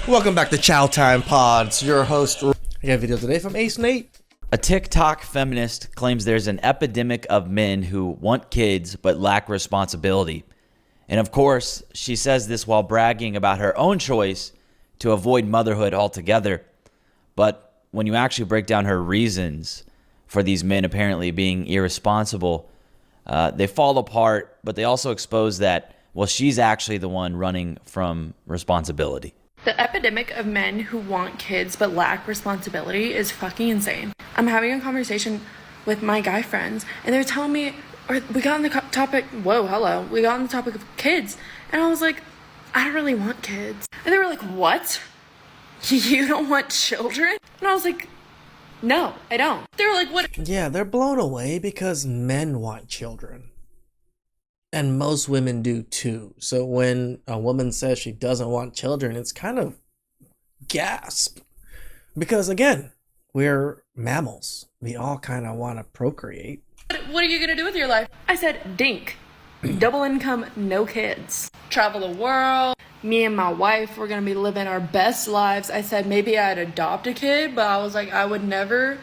Welcome back to Chow Time Pods. Your host. I got a video today from acenate. A TikTok feminist claims there's an epidemic of men who want kids but lack responsibility. And of course, she says this while bragging about her own choice to avoid motherhood altogether. But when you actually break down her reasons for these men apparently being irresponsible, they fall apart, but they also expose that, well, she's actually the one running from responsibility. The epidemic of men who want kids but lack responsibility is fucking insane. I'm having a conversation with my guy friends, and they're telling me, or we got on the topic, we got on the topic of kids, and I was like, I don't really want kids. And they were like, what? You don't want children? And I was like, no, I don't. They were like, what? Yeah, they're blown away because men want children. And most women do too. So when a woman says she doesn't want children, it's kind of gasp. Because again, we're mammals. We all kind of want to procreate. What are you going to do with your life? I said, dink. Double income, no kids. Travel the world. Me and my wife, we're going to be living our best lives. I said maybe I'd adopt a kid, but I was like, I would never,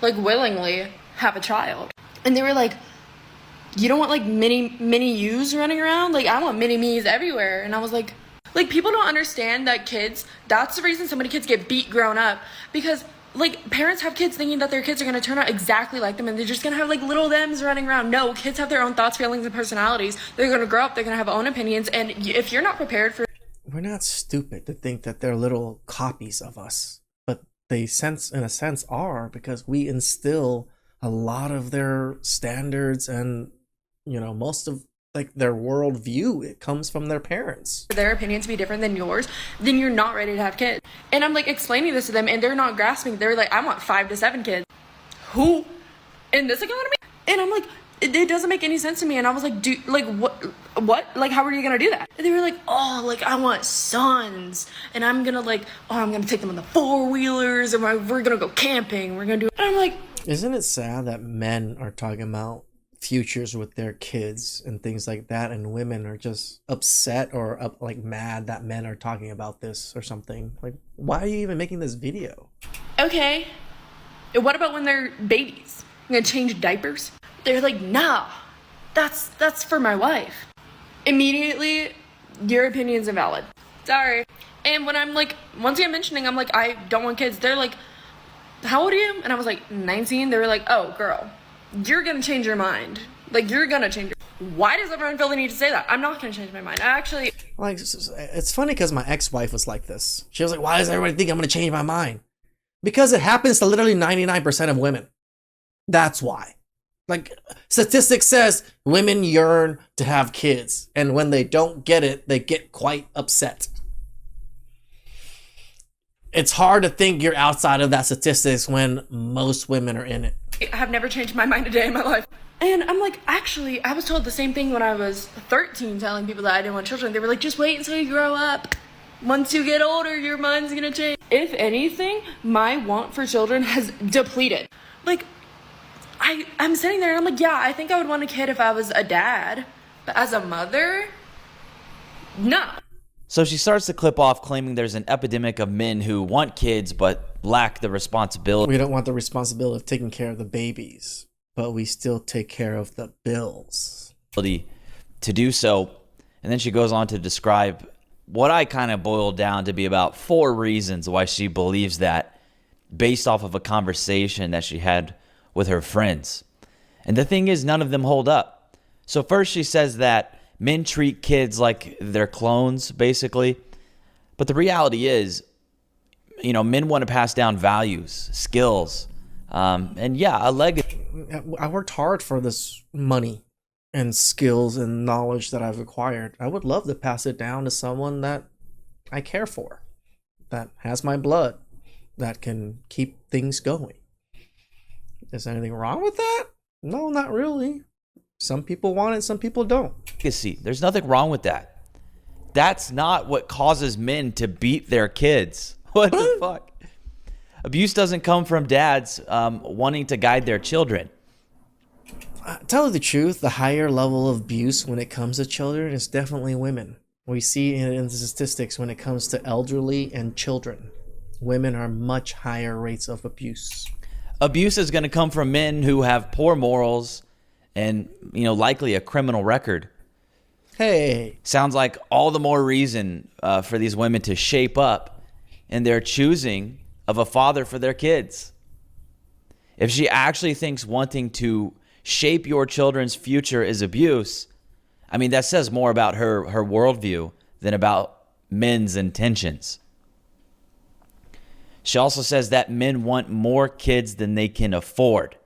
willingly have a child. And they were like, you don't want, mini yous running around? I want mini me's everywhere. And I was like, people don't understand that kids, that's the reason so many kids get beat growing up. Because, parents have kids thinking that their kids are going to turn out exactly like them and they're just going to have, little thems running around. No, kids have their own thoughts, feelings, and personalities. They're going to grow up. They're going to have own opinions. And if you're not prepared for... We're not stupid to think that they're little copies of us. But they, in a sense, are, because we instill a lot of their standards and, most of, their worldview. It comes from their parents. Their opinion to be different than yours, then you're not ready to have kids. And I'm explaining this to them and they're not grasping. They're like, I want 5 to 7 kids. Who? In this economy? And I'm like, it doesn't make any sense to me. And I was like, what? How are you gonna do that? And they were like, I want sons. And I'm gonna I'm gonna take them on the 4-wheelers and we're gonna go camping. We're gonna do. And I'm like, isn't it sad that men are talking about futures with their kids and things like that, and women are just upset or mad that men are talking about this or something? Why are you even making this video? Okay, what about when they're babies? I'm gonna change diapers? They're like, nah, that's for my wife. Immediately, your opinion's invalid. Sorry. And when I'm once I'm mentioning, I'm like, I don't want kids, they're like, how old are you? And I was like, 19. They were like, oh, girl, you're gonna change your mind. You're gonna change your... Why does everyone feel the need to say that? I'm not gonna change my mind. I actually... it's funny because my ex-wife was like this. She was like, why does everybody think I'm gonna change my mind? Because it happens to literally 99% of women. That's why. Statistics says women yearn to have kids. And when they don't get it, they get quite upset. It's hard to think you're outside of that statistics when most women are in it. I have never changed my mind a day in my life. And I'm actually, I was told the same thing when I was 13, telling people that I didn't want children. They were like, just wait until you grow up. Once you get older, your mind's gonna change. If anything, my want for children has depleted. I'm sitting there and I'm like, yeah, I think I would want a kid if I was a dad. But as a mother, no. So she starts the clip off claiming there's an epidemic of men who want kids but lack the responsibility. We don't want the responsibility of taking care of the babies, but we still take care of the bills. To do so. And then she goes on to describe what I kind of boiled down to be about 4 reasons why she believes that, based off of a conversation that she had with her friends. And the thing is, none of them hold up. So first she says that men treat kids like they're clones, basically. But the reality is, men want to pass down values, skills, and a legacy. I worked hard for this money and skills and knowledge that I've acquired. I would love to pass it down to someone that I care for, that has my blood, that can keep things going. Is there anything wrong with that? No, not really. Some people want it, some people don't. Legacy. There's nothing wrong with that. That's not what causes men to beat their kids. What the fuck? Abuse doesn't come from dads wanting to guide their children. Tell you the truth, the higher level of abuse when it comes to children is definitely women. We see in the statistics when it comes to elderly and children, women are much higher rates of abuse. Abuse is going to come from men who have poor morals and, likely a criminal record. Hey, Sounds like all the more reason for these women to shape up in their choosing of a father for their kids. If she actually thinks wanting to shape your children's future is abuse, I mean, that says more about her worldview than about men's intentions. She also says that men want more kids than they can afford.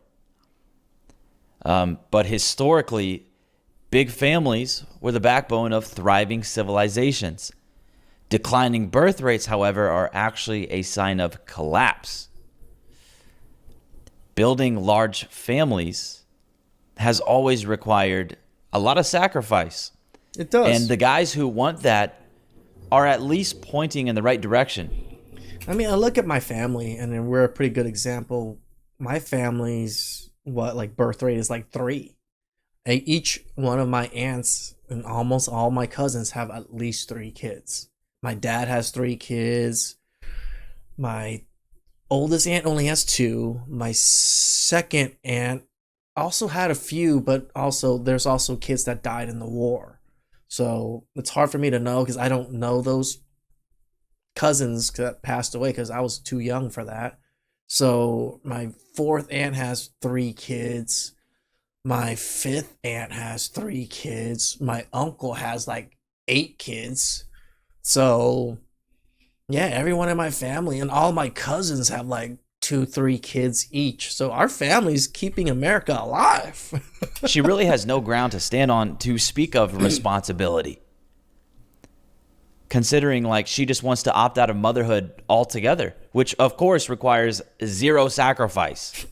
But historically, big families were the backbone of thriving civilizations. Declining birth rates, however, are actually a sign of collapse. Building large families has always required a lot of sacrifice. it does. And the guys who want that are at least pointing in the right direction. I mean, I look at my family, and then we're a pretty good example. My family's birth rate is like 3. Each one of my aunts and almost all my cousins have at least 3 kids. My dad has 3 kids. My oldest aunt only has 2. My second aunt also had a few, but also there's also kids that died in the war. So it's hard for me to know because I don't know those cousins that passed away because I was too young for that. So my 4th aunt has 3 kids. My 5th aunt has 3 kids. My uncle has like 8 kids. So yeah, everyone in my family and all my cousins have like 2-3 kids each. So our family's keeping America alive. She really has no ground to stand on to speak of responsibility. Considering like she just wants to opt out of motherhood altogether, which of course requires 0 sacrifice.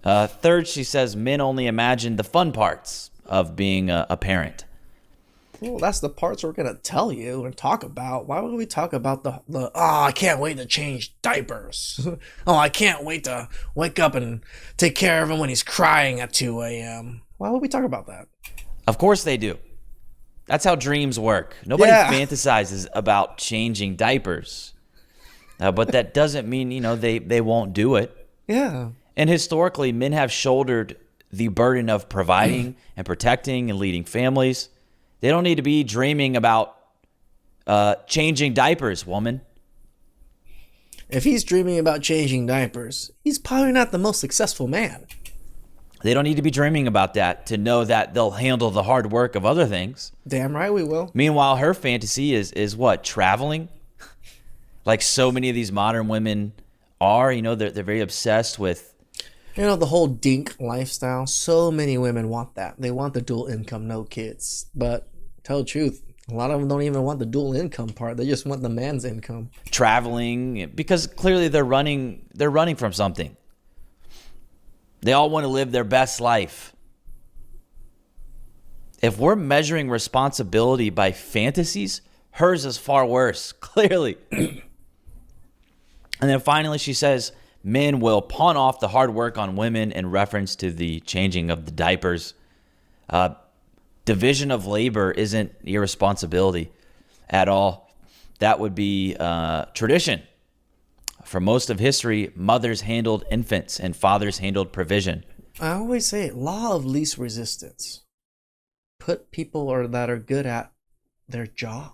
Third, she says men only imagine the fun parts of being a parent. Well, that's the parts we're gonna tell you and talk about. Why would we talk about the I can't wait to change diapers. Oh, I can't wait to wake up and take care of him when he's crying at 2 a.m. Why would we talk about that? Of course they do. That's how dreams work. Nobody fantasizes about changing diapers. But that doesn't mean, they won't do it. Yeah. And historically, men have shouldered the burden of providing and protecting and leading families. They don't need to be dreaming about changing diapers, woman. If he's dreaming about changing diapers, he's probably not the most successful man. They don't need to be dreaming about that to know that they'll handle the hard work of other things. Damn right we will. Meanwhile, her fantasy is what? Traveling? Like so many of these modern women are, they're very obsessed with. The whole dink lifestyle. So many women want that. They want the dual income, no kids. But tell the truth, a lot of them don't even want the dual income part. They just want the man's income. Traveling, because clearly they're running from something. They all want to live their best life. If we're measuring responsibility by fantasies, hers is far worse, clearly. And then finally she says, men will pawn off the hard work on women in reference to the changing of the diapers. Division of labor isn't irresponsibility at all. That would be tradition. For most of history, mothers handled infants and fathers handled provision. I always say it, law of least resistance. Put people that are good at their job.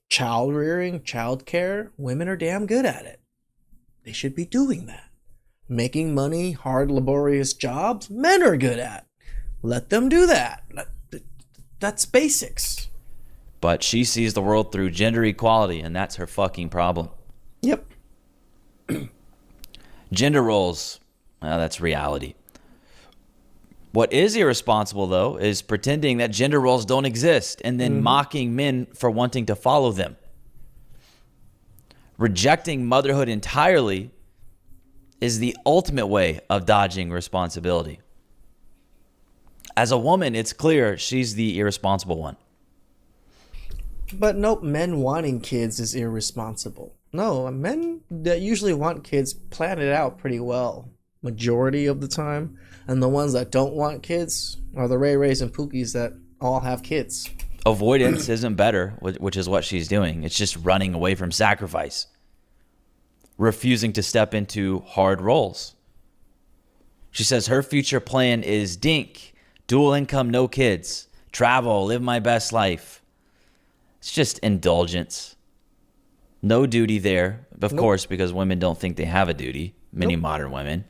Child rearing, child care, women are damn good at it. They should be doing that. Making money, hard, laborious jobs, men are good at. Let them do that. That's basics. But she sees the world through gender equality, and that's her fucking problem. Yep. Gender roles, well, that's reality. What is irresponsible, though, is pretending that gender roles don't exist and then mocking men for wanting to follow them. Rejecting motherhood entirely is the ultimate way of dodging responsibility. As a woman, it's clear she's the irresponsible one. But nope, men wanting kids is irresponsible. No, men that usually want kids plan it out pretty well, majority of the time. And the ones that don't want kids are the Ray Rays and Pookies that all have kids. Avoidance isn't better, which is what she's doing. It's just running away from sacrifice, refusing to step into hard roles. She says her future plan is dink, dual income, no kids, travel, live my best life. It's just indulgence. No duty there, of course, because women don't think they have a duty, many modern women.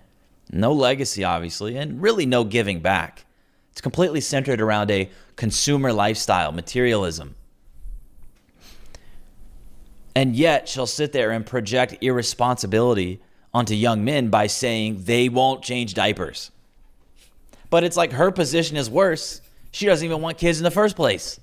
No legacy, obviously, and really no giving back. It's completely centered around a consumer lifestyle, materialism. And yet she'll sit there and project irresponsibility onto young men by saying they won't change diapers. But it's like her position is worse. She doesn't even want kids in the first place.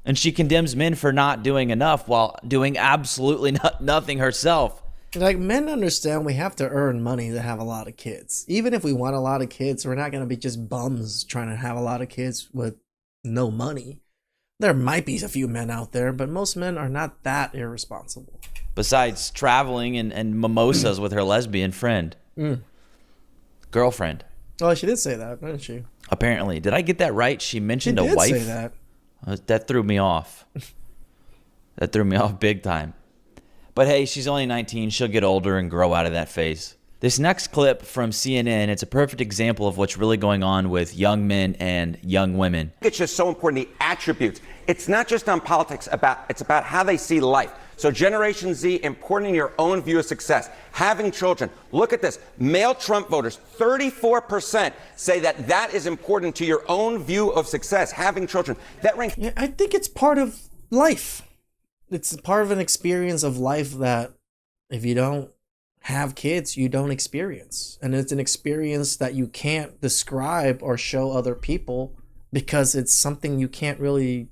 And she condemns men for not doing enough while doing absolutely nothing herself. Like, men understand we have to earn money to have a lot of kids. Even if we want a lot of kids, we're not going to be just bums trying to have a lot of kids with no money. There might be a few men out there, but most men are not that irresponsible. Besides traveling and mimosas with her lesbian friend. Girlfriend. Oh, she did say that, didn't she? Apparently. Did I get that right? She mentioned a wife? She did say that. That threw me off. That threw me off big time. But hey, she's only 19. She'll get older and grow out of that phase. This next clip from CNN, it's a perfect example of what's really going on with young men and young women. It's just so important, the attributes. It's not just on politics, it's about how they see life. So Generation Z, important in your own view of success. Having children. Look at this. Male Trump voters, 34% say that is important to your own view of success. Having children. That ranks. Yeah, I think it's part of life. It's part of an experience of life that if you don't have kids, you don't experience. And it's an experience that you can't describe or show other people because it's something you can't really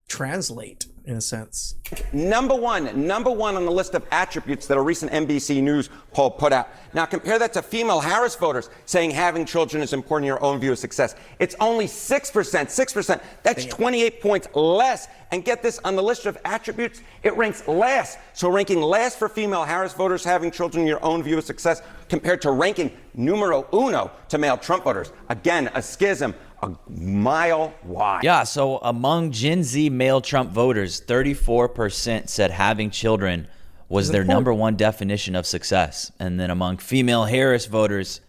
translate, in a sense. Number one on the list of attributes that a recent NBC News poll put out. Now compare that to female Harris voters saying having children is important in your own view of success. It's only 6%. That's 28 points less. And get this, on the list of attributes, it ranks last. So ranking last for female Harris voters having children in your own view of success compared to ranking numero uno to male Trump voters. Again, a schism a mile wide. Yeah, so among Gen Z male Trump voters, 34% said having children was their number one definition of success. And then among female Harris voters,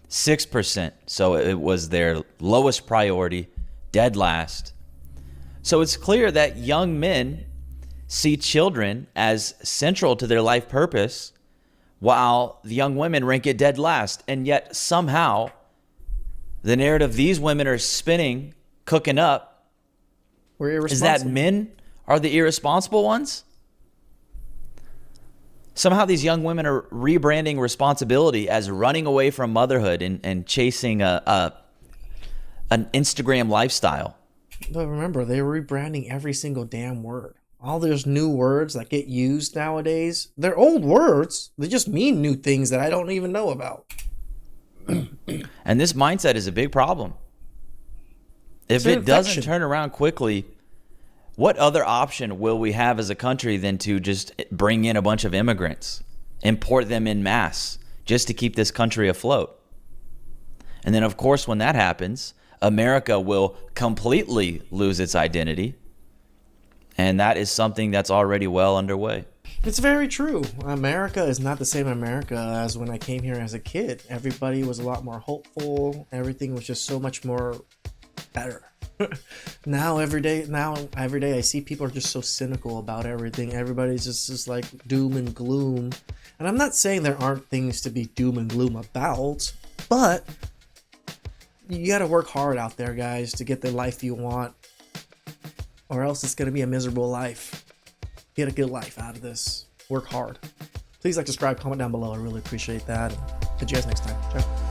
6%. So it was their lowest priority, dead last. So it's clear that young men see children as central to their life purpose, while the young women rank it dead last. And yet somehow the narrative these women are spinning, cooking up, is that men are the irresponsible ones? Somehow these young women are rebranding responsibility as running away from motherhood and chasing an Instagram lifestyle. But remember, they're rebranding every single damn word. All those new words that get used nowadays, they're old words. They just mean new things that I don't even know about. And this mindset is a big problem. If it doesn't turn around quickly, what other option will we have as a country than to just bring in a bunch of immigrants, import them in mass, just to keep this country afloat? And then, of course, when that happens, America will completely lose its identity. And that is something that's already well underway. It's very true. America is not the same America as when I came here as a kid. Everybody was a lot more hopeful. Everything was just so much more better. Now every day I see people are just so cynical about everything. Everybody's just like doom and gloom. And I'm not saying there aren't things to be doom and gloom about, but you got to work hard out there, guys, to get the life you want, or else it's going to be a miserable life. Get a good life out of this. Work hard. Please like, subscribe, comment down below. I really appreciate that. Catch you guys next time. Ciao.